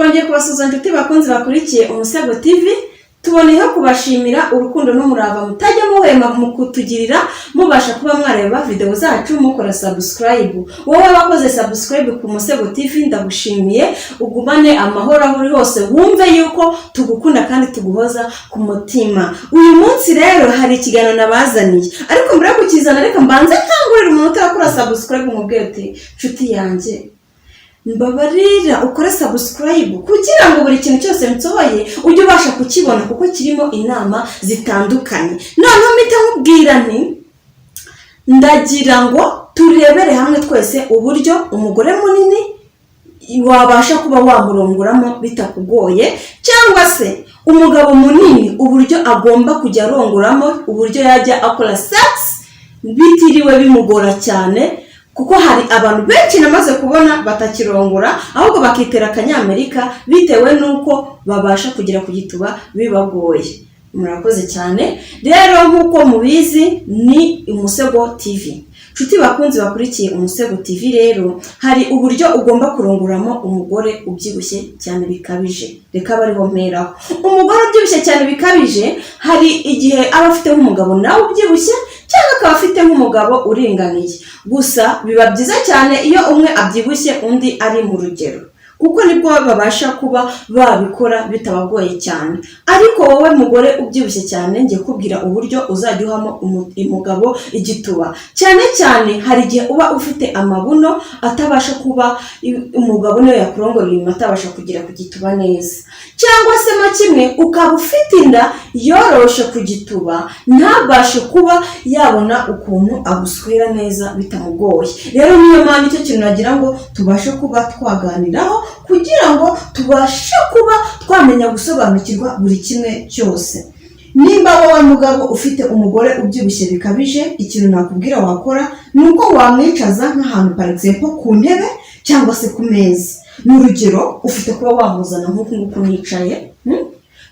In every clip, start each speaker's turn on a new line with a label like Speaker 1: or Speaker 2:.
Speaker 1: twongeye kubasuza inshuti bakunzi bakurikiye Umusego TV. Tuboneyeho kubashimira urukundo n'umurava mutajya muhema mu kutugirira mubasha kuba mwareba video zacu mukora subscribe. Wowe wakoze subscribe ku Umusego TV ndagushimiye, ugumane amahoro aho uri hose, wumve yuko tugukunda kandi tuguhoza ku mutima. Uyu munsi rero hari ikiganiro nabazaniye, ariko mbere yo kukizana reka mbanze nkangurira umuntu utarakora subscribe mubwire uti nshuti yanjye mbabarira ukore subscribe kugira ngo buri kintu cyose nsohoye ujye ubasha kukibona, kuko kirimo inama zitandukanye. Noneho mpita nkubwira nti ndagira ngo turebere hamwe twese uburyo umugore munini wabasha kuba wamurongoramo bitakugoye, cyangwa se umugabo munini uburyo agomba kujya arongoramo, uburyo yajya akora sex bitiriwe bimugora cyane. Kuko hari abantu benshi namaze kubona batakirongora ahubwo bakitera akanyamerika bitewe nuko babasha kugira kugituba bibagoye. Murakoze cyane rero, nkuko mubizi ni Umusego TV. Nshuti bakunzi bakurikiye Umusego TV, rero hari uburyo ugomba kurongoramo umugore ubyibushye cyane bikabije. Reka bariho mperaho. Umugore ubyibushye cyane bikabije hari igihe aba afite nk'umugabo nawe ubyibushye, cyangwa akaba afite nk'umugabo uringaniye. Gusa biba byiza cyane iyo umwe abyibushye undi ari mu rugero, kuko nibwo babasha kuba babikora bitabagoye cyane. Ariko wowe mugore ubyibushye cyane, ngiye kubwira uburyo uzajya uhamo umugabo igituba. Cyane cyane hari igihe uba ufite amabuno atabasha kuba umugabo niyo yakurongorera inyuma atabasha kugira kugituba neza, cyangwa se mo kimwe ukaba ufite inda yoroshe kugituba ntabashe kuba yabona ukuntu aguswera neza bitamugoye. Rero niyo mpamvu icyo kintu nagira ngo tubashe kuba twaganiraho, kugira ngo tubashe kuba twamenya gusobanukirwa buri kimwe cyose. Nimba wowe mugabo ufite umugore ubyibushye bikabije, ikintu nakubwira wakora ni uko wamwicaza nk'ahantu par exemple ku ntebe cyangwa se ku meza. Ni urugero ufite kuba wamuzana nk'uko nguko nicaye,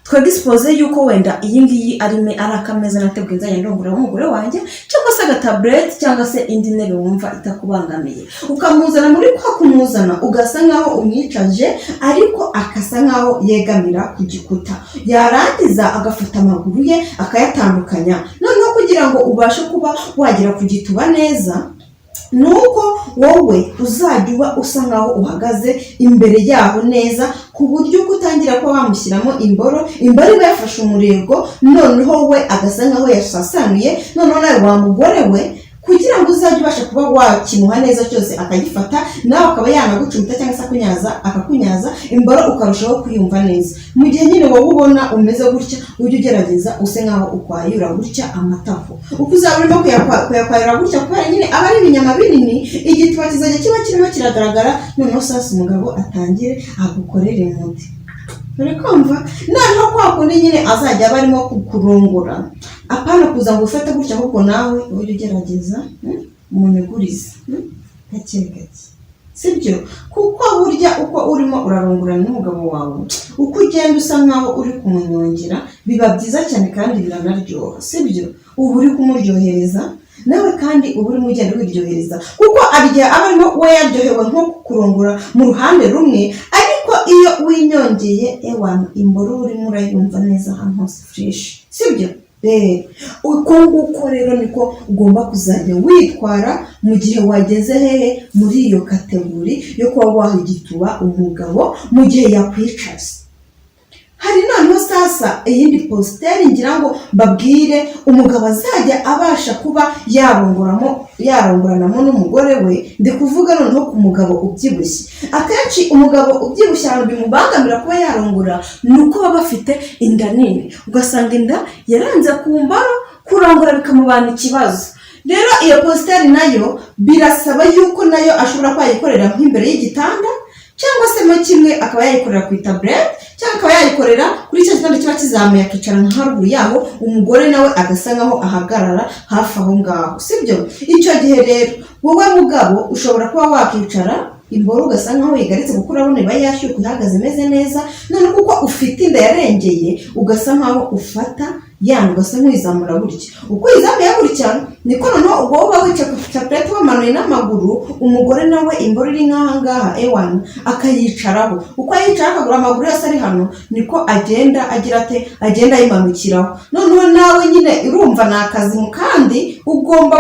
Speaker 1: twagisipoze yuko wenda iyi ngiyi ari akameza nateguye nzajya ndongora umugore wanjye, cyangwa se agatablet cyangwa se indi ntebe wumva itakubangamiye, ukamuzana muri kwa kumuzana ugasa nkaho umwicaje ariko akasa nkaho yegamira ku gikuta, yarangiza agafata amaguru ye akayatandukanya. Noneho kugira ngo ubashe kuba wagira kugituba neza, nuko wowe uzajya uba usa nkaho uhagaze imbere yaho neza, ku buryo utangira ko wamushyiramo imboro iba yafashe umurego, noneho we agasa nkaho yasasanuye. Noneho nawe wa mugore we, kugira ngo uzajye ubasha kuba wakimuha neza cyose akagifata, nawe akaba yanagucumita cyangwa se akakunyaza imboro ukarushaho kuyumva neza. Mu gihe nyine wowe ubona umeze gutya, ujye ugerageza use nkaho ukwayura gutya amatafu. Uko uzaba urimo kuyakwayura gutya, kubera nyine aba ari ibinyama binini, igituba kizajya kiba kirimo kiragaragara. Noneho sasa umugabo atangire agukorere umuti. Uri kumva? Noneho kwa kundi nyine azajya aba arimo kurongora, apana kuza ngo ufate gutya, ahubwo nawe ujye ugerageza umunyegurize gake gake, sibyo? Kuko burya uko urimo urarongorana n'umugabo wawe, uko ugenda usa nkaho uri kumunyongera, biba byiza cyane kandi biranaryoha, sibyo? Ubu uri kumuryohereza nawe kandi ubu urimo ugenda wiryohereza, kuko arya aba arimo we yaryohewe nko kurongora mu ruhande rumwe, ariko iyo winyongeye ewana imboro urimo urayumva neza ahantu hose fresh, sibyo? Uko nguko rero niko ugomba kuzajya witwara mu gihe wageze hehe muri iyo kategori yo kuba wahigituba umugabo mu gihe yakwicaza. Hari noneho sasa iyindi posteri ngira ngo mbabwire umugabo azajya abasha kuba yarongoranamo n'umugore we. Ndi kuvuga noneho ku mugabo ubyibushye. Akenshi umugabo ubyibushye ahantu bimubangamira kuba yarongora ni uko baba bafite inda nini, ugasanga inda yaranze ku mbaro, kurongora bikamubana ikibazo. Rero iyo posteri nayo birasaba yuko nayo ashobora kwayikorera nk'imbere y'igitanda, cyangwa se mo kimwe akaba yayikorera ku tablet, cyangwa akaba yayikorera kuri cya gitanda kiba kizamuye akicara nka haruguru yaho, umugore nawe agasa nkaho ahagarara hafi aho ngaho, sibyo? Icyo gihe rero wowe mugabo ushobora kuba wakicara imboro ugasa nkaho yigaritse, kuko urabona iba yashyuka ihagaze imeze neza. None kuko ufite inda yarengeye ugasa nkaho ufata yandi ugasa nk'uyizamura gutya. Uko uyizamuye gutya niko noneho ubwo uba wicaye ku tapeti wamanuye n'amaguru, umugore nawe imboro iri nk'aha ngaha ewana akayicaraho. Uko ayicara akagura amaguru yose ari hano niko agenda agira ate, agenda ayimanukiraho. Noneho nawe nyine urumva ni akazi kandi ugomba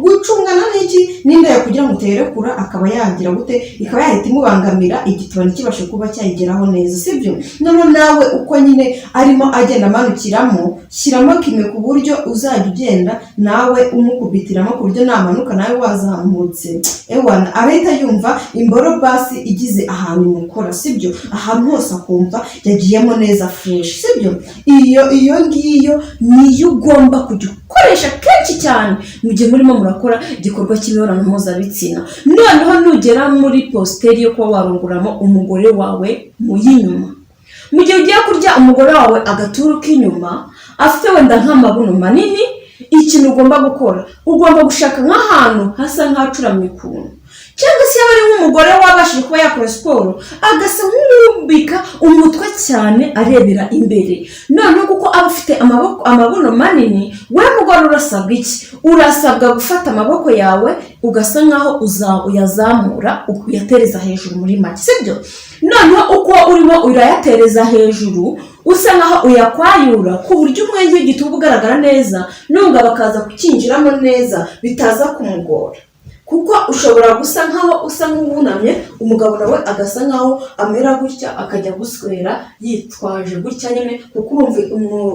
Speaker 1: gucungana n'iki n'inda yawe kugira ngo uterekura akaba yagira gute, ikaba yahita imubangamira igituba ntikibashe kuba cyayigeraho neza, sibyo? Noneho nawe uko nyine arimo agenda amanukiramo, shyiramo kime ku buryo uzajya ugenda nawe umukubitiramo ku buryo namanuka nawe wazamutse ewana arahita yumva imboro basi igize ahantu imukora, sibyo? Ahantu hose akumva yagiyemo neza fresh, sibyo? Iyo ngiyo niyo ugomba kujya ukoresha kenshi cyane mu gihe murimo murakora igikorwa cy'imibonano mpuzabitsina. Noneho nugera muri positeri yo kuba warunguramo umugore wawe mu y'inyuma, mu gihe ugiye kurya umugore wawe agaturu k'inyuma afite wenda nk'amabuno manini, ikintu ugomba gukora ugomba gushaka nk'ahantu hasa nk'acuramye ukuntu, cyangwa se yaba ari nk'umugore wabashije kuba yakora siporo agasa nk'ubika umutwe cyane arebera imbere. Noneho kuko aba afite amabuno manini, we mugore urasabwa iki? Urasabwa gufata amaboko yawe ugasa nkaho uyazamura uyatereza hejuru muri make, sibyo? Noneho uko urimo urayatereza hejuru usa nkaho uyakwayura ku buryo umwenge w'igituba ugaragara neza, nunga bakaza kukinjiramo neza bitaza kumugora. Kuko ushobora gusa nkaho usa nk'uwunamye, umugabo nawe agasa nkaho amera gutya akajya guswera yitwaje gutya nyine, kuko urumva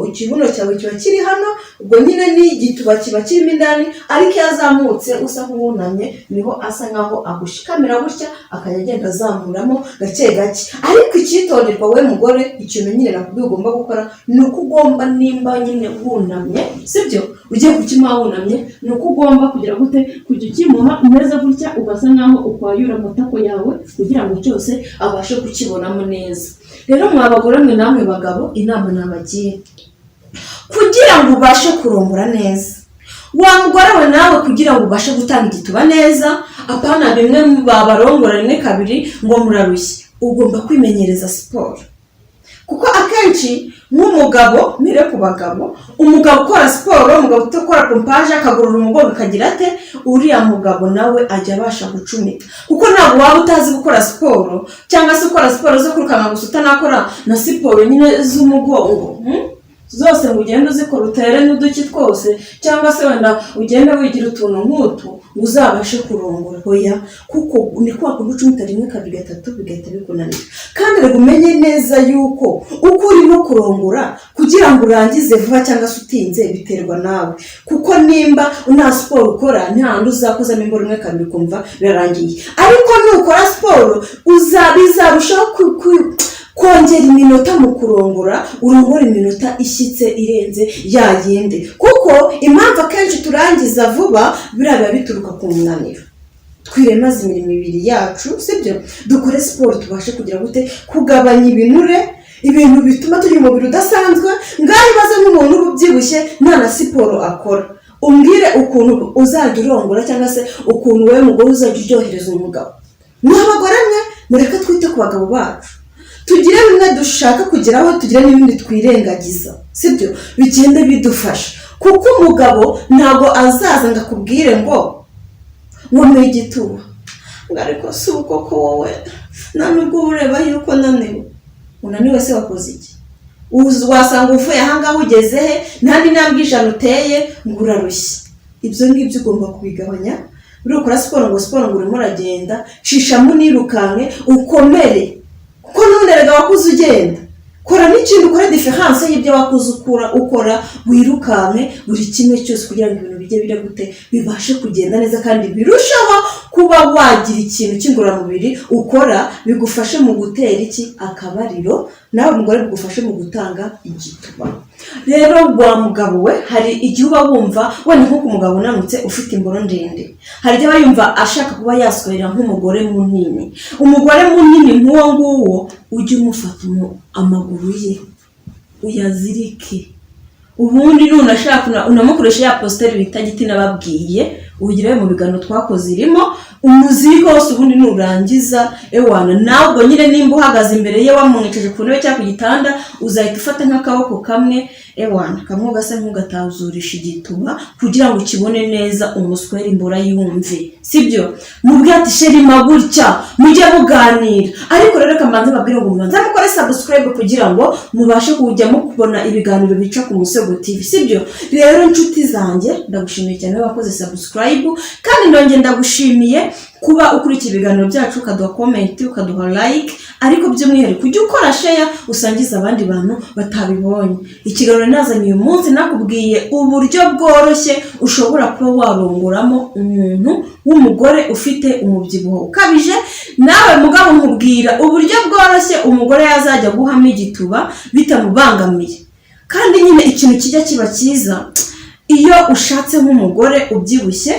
Speaker 1: ikibuno cyawe kiba kiri hano, ubwo nyine n'igituba kiba kirimo indani, ariko iyo azamutse usa nk'uwunamye niho asa nkaho agushikamira gutya akajya agenda azamuramo gake gake. Ariko icyitonderwa we mugore, ikintu nyine nakubwiye ugomba gukora ni uko ugomba nimba nyine wunamye, sibyo? Ugiye kukimuha wunamye ni uko ugomba kugira gute, kujya ukimuha umeze gutya ugasa nkaho ukwayura amatako yawe kugira ngo cyose abashe kukibonamo neza. Rero mwabagore mwe namwe bagabo, inama nabagiye kugira ngo ubashe kurongora neza, wa mugore we nawe kugira ngo ubashe gutanga igituba neza, apana bimwe babarongora rimwe kabiri ngo murarushye, ugomba kwimenyereza siporo. Kuko akenshi nk'umugabo, mire ku bagabo, umugabo ukora siporo, umugabo utakora pompaje akagorora umugongo akagira ate, uriya mugabo nawe ajya abasha gucumita. Kuko ntabwo waba utazi gukora siporo, cyangwa se ukora siporo zo kwirukanka gusa utanakora na siporo nyine z'umugongo zose ngo ugende uzikora utere n'uduki twose, cyangwa se wenda ugende wigira utuntu nk'utu uzabashe kurongora. Hoya, kuko ni kwa kugucumita rimwe kabiri gatatu bigahita bikunanira. Kandi rero umenye neza yuko uko urimo kurongora kugira ngo urangize vuba cyangwa se utinze biterwa nawe. Kuko nimba nta siporo ukora ntihandi uzakozamo imboro rimwe kabiri kumva birarangiye, ariko nukora siporo bizarushaho kongera iminota mu kurongora, urongora iminota ishyitse irenze yayindi. Kuko impamvu akenshi turangiza vuba biba bituruka ku munaniro. Twiremaze imirimo ibiri yacu, sibyo? Dukore siporo tubashe kugira gute, kugabanya ibinure, ibintu bituma tugira umubiri udasanzwe. Ngaho ibaze nk'umuntu ubyibushye nta na siporo akora, umbwire ukuntu uzajya urongora cyangwa se ukuntu wowe mugore uzajya uryohereza umugabo. N'abagore mwe mureke twite ku bagabo bacu, tugire bimwe dushaka kugeraho, tugire n'ibindi twirengagiza, sibyo? Bigende bidufasha. Kuko umugabo ntabwo azaza ngo akubwire ngo nkomeye igituba, ngo ariko si uko ko wowe nta nubwo ureba yuko unaniwe se wakoze iki? Wasanga uvuye ahangaha ugeze he, ntandi ntambwe ijana uteye ngo urarushye. Ibyo ngibyo ugomba kubigabanya. Uri ukora siporo ngo siporo ngo urimo uragenda, shishamo unirukanke ukomere, kuko ntunerega wakuze ugenda. Kora n'ikintu, ukora diferanse y'ibyo wakuze ukora, wirukanke buri kimwe cyose kugira ngo ibintu bijye bira gute, bibashe kugenda neza kandi birushaho kuba wagira ikintu cy'ingororamubiri ukora bigufashe mu gutera iki, akabariro, nawe umugore bigufashe mu gutanga igituba. Rero wa mugabo we, hari igihe uba wumva wenda nk'uko umugabo unanutse ufite imboro ndende, hari igihe aba yumva ashaka kuba yaswerera nk'umugore munini. Umugore munini nk'uwo nguwo ujye umufata amaguru ye uyazirike, ubundi nunashaka unamukoresha ya positeri bita giti nababwiye, ugire mu biganiro twakoze irimo umuziki wose, ubundi nurangiza ewana nabwo nyine nimba uhagaze imbere ye wamwicaje ku ntebe cyangwa ku gitanda, uzahita ufata nk'akaboko kamwe ewana kamwe ugasa nk'ugatazurisha igituba kugira ngo ukibone neza umuswere imbora yumve, sibyo? Mubwire ati sherima gutya mujye muganira. Ariko rero kamanze babwire ngo mubanze mukore subscribe kugira ngo mubashe kujya mukubona ibiganiro bica ku Musego TV, sibyo? Rero inshuti zanjye ndagushimiye cyane wakoze subscribe, kandi ndongeye ndagushimiye kuba ukurikira ibiganiro byacu, ukaduha comment, ukaduha like, ariko by'umwihariko ujye ukora share usangiza abandi bantu batabibonye. Ikiganiro nazanye uyu munsi nakubwiye uburyo bworoshye ushobora kuba warongoramo umuntu w'umugore ufite umubyibuho ukabije. Nawe mugabo nkubwira uburyo bworoshye umugore yazajya guhama igituba bitamubangamiye. Kandi nyine ikintu kijya kiba cyiza iyo ushatse nk'umugore ubyibushye,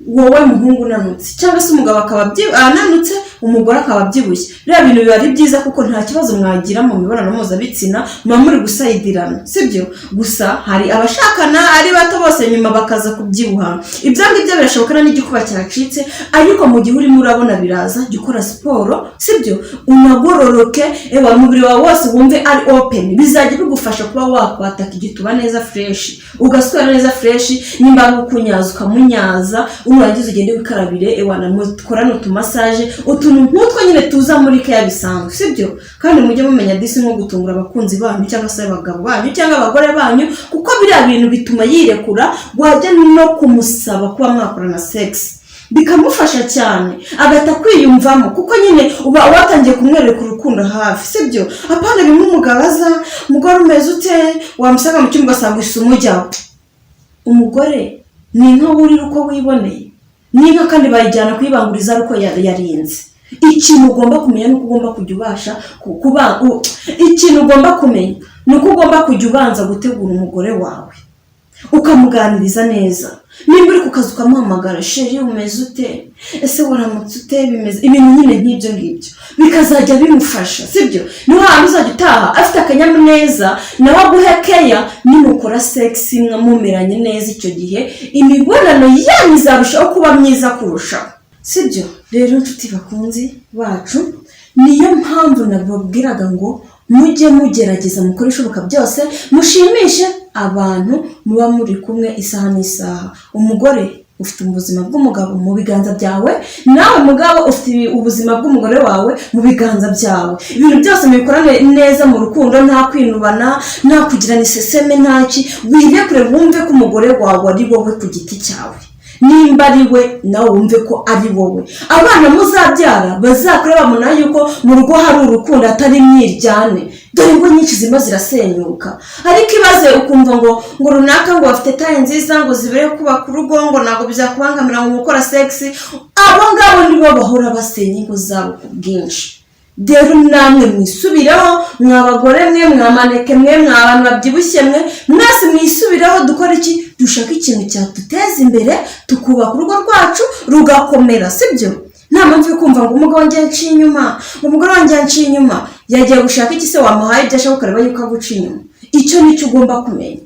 Speaker 1: wowe muhungu unanutse cyangwa se umugabo akaba ananutse umugore akaba abyibushye, rero ibintu biba ari byiza kuko nta kibazo mwagira mu mibonano mpuzabitsina, muba muri gusayidirana, sibyo? Gusa hari abashakana ari bato bose nyuma bakaza kubyibuha. Ibyo ngibyo birashobokana n'igikuba cyacitse, ariko mu gihe urimo urabona biraza, jya ukora siporo, sibyo? Unagororoke, umubiri wawe wose wumve ari open, bizajya bigufasha kuba wakwataka igituba neza fresh, ugaswera neza fresh. Nimba ari ukunyaza ukamunyaza, urangiza ugende wikarabire ewana mukorana utumasaje, utuntu nk'utwo nyine tuza muri keya bisanzwe, sibyo? Kandi mujye mumenya disi nko gutungura abakunzi banyu cyangwa se abagabo banyu cyangwa abagore banyu, kuko biriya bintu bituma yirekura, wajya no kumusaba kuba mwakorana sex bikamufasha cyane agata kwiyumvamo, kuko nyine uba watangiye kumwereka urukundo hafi, sibyo? Apana bimwe umugabaza umugore umeze ute, wamusanga mu cyumba ugasanga isumo ryawe. Umugore ni inka wurira uko wiboneye, n'inka kandi bayijyana kuyibanguriza ari uko yarinze. Ikintu ugomba kumenya ni uko ugomba kujya ubasha ikintu ugomba kumenya ni uko ugomba kujya ubanza gutegura umugore wawe ukamuganiriza neza. Nimba uri ku kazi ukamuhamagara, sheri umeze ute, ese waramutse ute, bimeze ibintu nyine nk'ibyo ngibyo bikazajya bimufasha, sibyo? Niho hantu uzajya utaha afite akanyamuneza, nawe aguhe keya. Nimukora sex mumeranye neza, icyo gihe imibonano yanyu izarushaho kuba myiza kurushaho, sibyo? Rero inshuti bakunzi bacu, niyo mpamvu nababwiraga ngo mujye mugerageza mukore ishoboka byose mushimishe abantu muba muri kumwe isaha n'isaha. Umugore ufite ubuzima bw'umugabo mu biganza byawe, nawe mugabo ufite ubuzima bw'umugore wawe mu biganza byawe. Ibintu byose mubikorane neza mu rukundo, nta kwinubana, nta kugirana iseseme, ntaki. Wirekure wumve ko umugore wawe ari wowe ku giti cyawe, nimba ari we nawe wumve ko ari wowe. Abana muzabyara bazakure babona yuko mu rugo hari urukundo atari mwiryane. Dore ngo nyinshi zima zirasenyuka, ariko ibaze ukumva ngo runaka ngo bafite taye nziza ngo zibere kubaka urugo, ngo ntabwo bizakubangamira ngo gukora sex. Abo ngabo nibo bahora basenya ingo zabo ku bwinshi. Rero namwe mwisubireho, mwabagore mwe, mwamaneke mwe, mwabantu babyibushye mwe, mwese mwisubireho. Dukora iki? Dushaka ikintu cyatuteza imbere, tukubaka urugo rwacu rugakomera, sibyo? Nta mpamvu yo kumva ngo umugabo wanjye yanciye inyuma, umugore wanjye yanciye inyuma. Yagiye gushaka iki se? Wamuhaye ibyo ashaka ukareba yuko aguca inyuma. Icyo nicyo ugomba kumenya.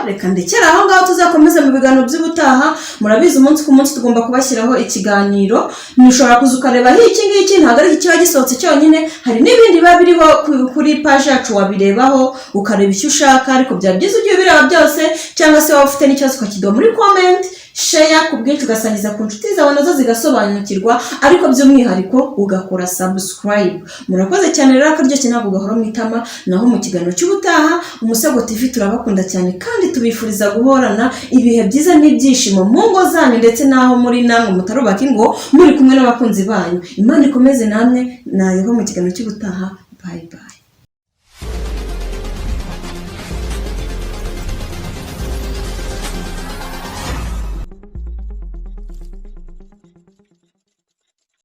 Speaker 1: Reka ndekera aho ngaho, tuzakomeza mu biganiro by'ubutaha. Murabizi umunsi ku munsi tugomba kubashyiraho ikiganiro, mushobora kuza ukarebaho iki ngiki, ntabwo ari ikiba gisohotse cyonyine, hari n'ibindi biba biriho kuri page yacu wabirebaho ukareba icyo ushaka. Ariko byaba byiza ugiye ubireba byose, cyangwa se waba ufite n'ikibazo ukakiduha muri comment, share ku bwinshi ugasangiza ku nshuti zawe nazo zigasobanukirwa, ariko by'umwihariko ugakora subscribe. Murakoze cyane rero, akaryoshye ntabwo gahora mu itama. Naho mu kiganiro cy'ubutaha, Umusego TV turabakunda cyane kandi tubifuriza guhorana ibihe byiza n'ibyishimo mu ngo zanyu, ndetse naho muri namwe mutarubaka ingo muri kumwe n'abakunzi banyu. Imana ikomeze namwe, nayeho mu kiganiro cy'ubutaha. Bye bye.